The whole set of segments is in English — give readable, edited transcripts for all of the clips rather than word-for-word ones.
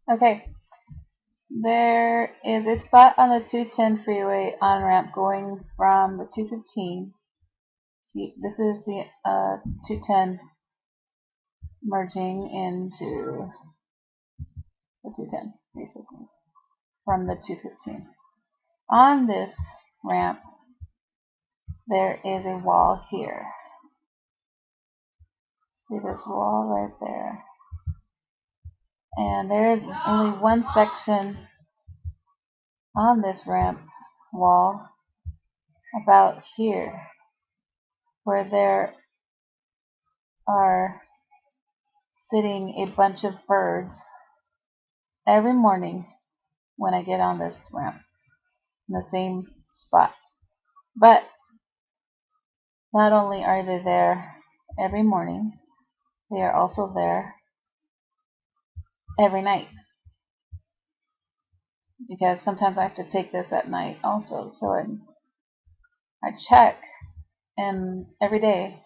Okay, there is a spot on the 210 freeway on ramp going from the 215. This is the 210 merging into the 210, basically, from the 215. On this ramp, there is a wall here. See this wall right there? And there is only one section on this ramp wall about here where there are sitting a bunch of birds every morning when I get on this ramp in the same spot. But not only are they there every morning, they are also there every night, because sometimes I have to take this at night also. So I check, and every day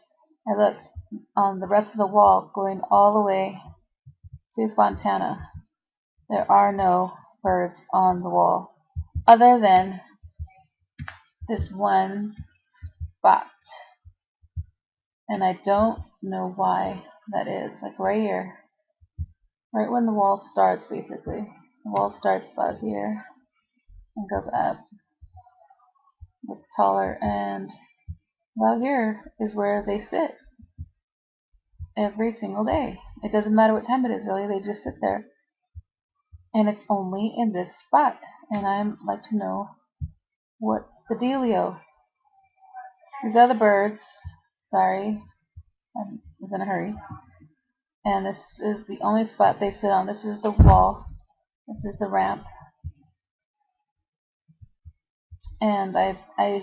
I look on the rest of the wall going all the way to Fontana. There are no birds on the wall other than this one spot, and I don't know why that is. Like right here, right when the wall starts, basically. The wall starts about here and goes up, gets taller, and about here is where they sit every single day. It doesn't matter what time it is, really. They just sit there, and it's only in this spot. And I'd like to know what's the dealio. These are the birds. Sorry, I was in a hurry. And this is the only spot they sit on. This is the wall. This is the ramp. And I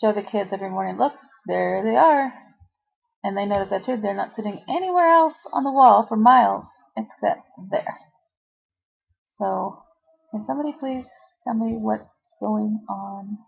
show the kids every morning, look, there they are. And they notice that too. They're not sitting anywhere else on the wall for miles except there. So, can somebody please tell me what's going on?